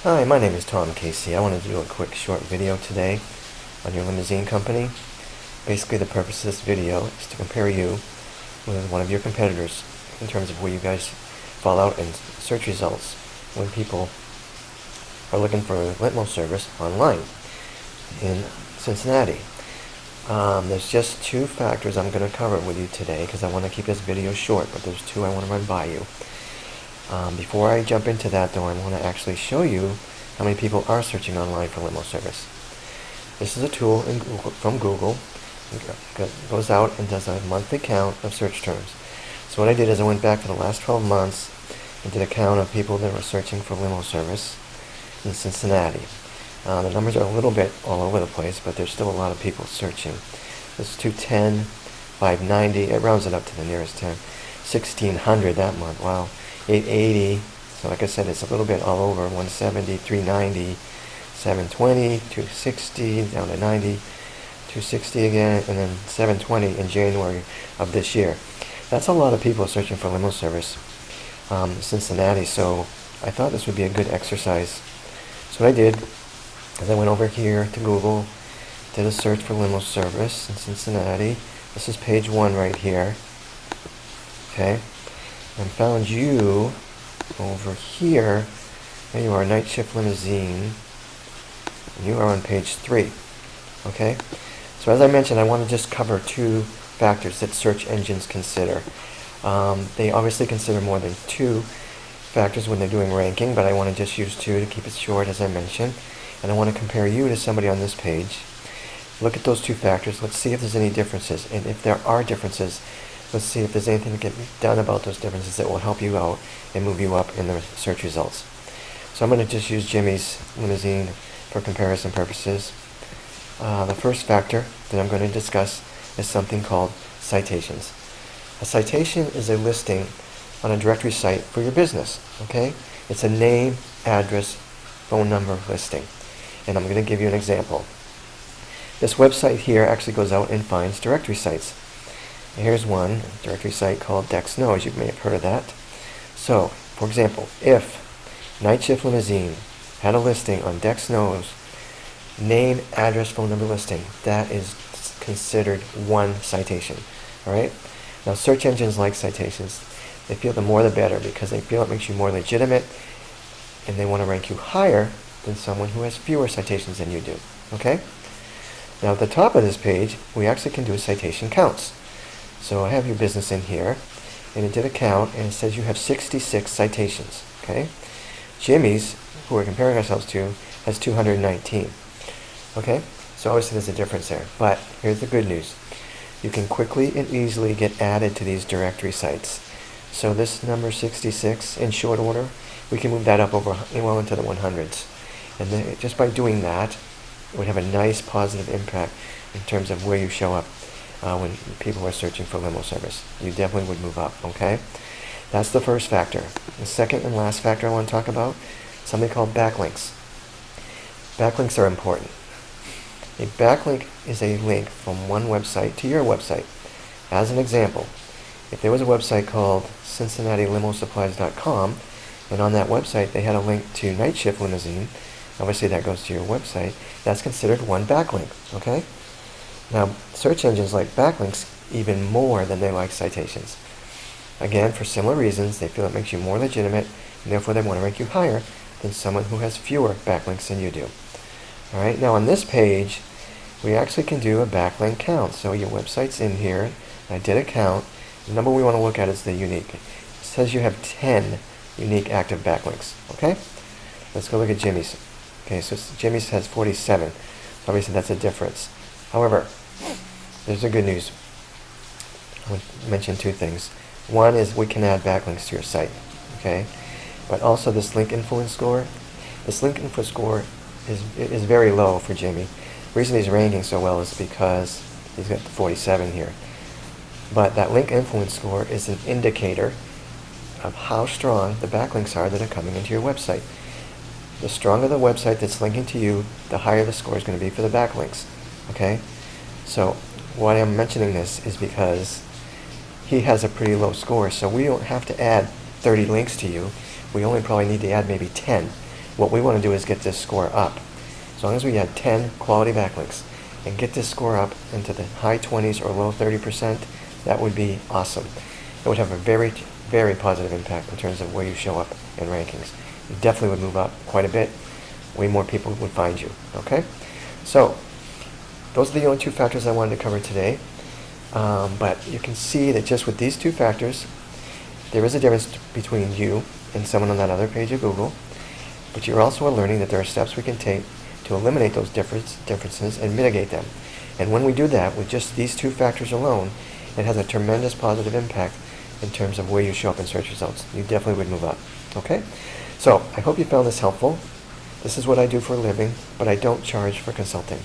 Hi, my name is Tom Casey. I wanted to do a quick short video today on your limousine company. Basically, the purpose of this video is to compare you with one of your competitors in terms of where you guys fall out in search results when people are looking for a limo service online in Cincinnati. There's just two factors I'm going to cover with you today because I want to keep this video short, but there's two I want to run by you. Before I jump into that, though, I want to actually show you how many people are searching online for limo service. This is a tool from Google. It goes out and does a monthly count of search terms. So what I did is I went back for the last 12 months and did a count of people that were searching for limo service in Cincinnati. The numbers are a little bit all over the place, but there's still a lot of people searching. This is 210, 590, it rounds it up to the nearest 10. 1,600 that month, wow. 880, so like I said, it's a little bit all over. 170, 390, 720, 260, down to 90, 260 again, and then 720 in January of this year. That's a lot of people searching for limo service, Cincinnati, so I thought this would be a good exercise. So what I did is I went over here to Google, did a search for limo service in Cincinnati. This is page 1 right here. Okay. And found you over here. There you are, Night Shift Limousine. And you are on page 3. Okay? So as I mentioned, I want to just cover two factors that search engines consider. They obviously consider more than two factors when they're doing ranking, but I want to just use two to keep it short, as I mentioned. And I want to compare you to somebody on this page. Look at those two factors. Let's see if there's any differences. And if there are differences, let's see if there's anything that can be done about those differences that will help you out and move you up in the search results. So I'm going to just use Jimmy's limousine for comparison purposes. The first factor that I'm going to discuss is something called citations. A citation is a listing on a directory site for your business. Okay? It's a name, address, phone number listing. And I'm going to give you an example. This website here actually goes out and finds directory sites. Here's one directory site called Dex Knows. You may have heard of that. So, for example, if Night Shift Limousine had a listing on Dex Knows, name, address, phone number listing, that is considered one citation. All right? Now, search engines like citations. They feel the more the better because they feel it makes you more legitimate, and they want to rank you higher than someone who has fewer citations than you do. Okay? Now, at the top of this page, we actually can do citation counts. So I have your business in here, and it did a count, and it says you have 66 citations. Okay, Jimmy's, who we're comparing ourselves to, has 219. Okay, so obviously there's a difference there. But here's the good news: you can quickly and easily get added to these directory sites. So this number 66, in short order, we can move that up over well into the 100s, and then just by doing that, it would have a nice positive impact in terms of where you show up. When people are searching for limo service, you definitely would move up. Okay, that's the first factor. The second and last factor I want to talk about, something called backlinks. Backlinks are important. A backlink is a link from one website to your website. As an example, if there was a website called CincinnatiLimoSupplies.com, and on that website they had a link to Night Shift Limousine, obviously that goes to your website, that's considered one backlink. Okay. Now, search engines like backlinks even more than they like citations. Again, for similar reasons, they feel it makes you more legitimate, and therefore they want to rank you higher than someone who has fewer backlinks than you do. All right, now on this page, we actually can do a backlink count. So your website's in here. I did a count. The number we want to look at is the unique. It says you have 10 unique active backlinks. Okay? Let's go look at Jimmy's. Okay, so Jimmy's has 47. So obviously that's a difference. However, there's the good news. I want to mention two things. One is we can add backlinks to your site, okay? But also this link influence score. This link influence score is very low for Jimmy. The reason he's ranking so well is because he's got the 47 here. But that link influence score is an indicator of how strong the backlinks are that are coming into your website. The stronger the website that's linking to you, the higher the score is going to be for the backlinks. Okay? So why I'm mentioning this is because he has a pretty low score, so we don't have to add 30 links to you. We only probably need to add maybe 10. What we want to do is get this score up. As long as we had 10 quality backlinks and get this score up into the high 20s or low 30%, that would be awesome. It would have a very, very positive impact in terms of where you show up in rankings. You definitely would move up quite a bit. Way more people would find you, okay? So, those are the only two factors I wanted to cover today. But you can see that just with these two factors, there is a difference between you and someone on that other page of Google. But you're also learning that there are steps we can take to eliminate those differences and mitigate them. And when we do that with just these two factors alone, it has a tremendous positive impact in terms of where you show up in search results. You definitely would move up. Okay? So I hope you found this helpful. This is what I do for a living, but I don't charge for consulting.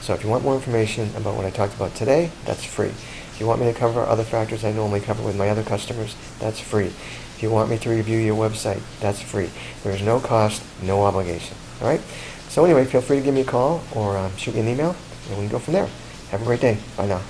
So if you want more information about what I talked about today, that's free. If you want me to cover other factors I normally cover with my other customers, that's free. If you want me to review your website, that's free. There is no cost, no obligation. All right? So anyway, feel free to give me a call or shoot me an email, and we can go from there. Have a great day. Bye now.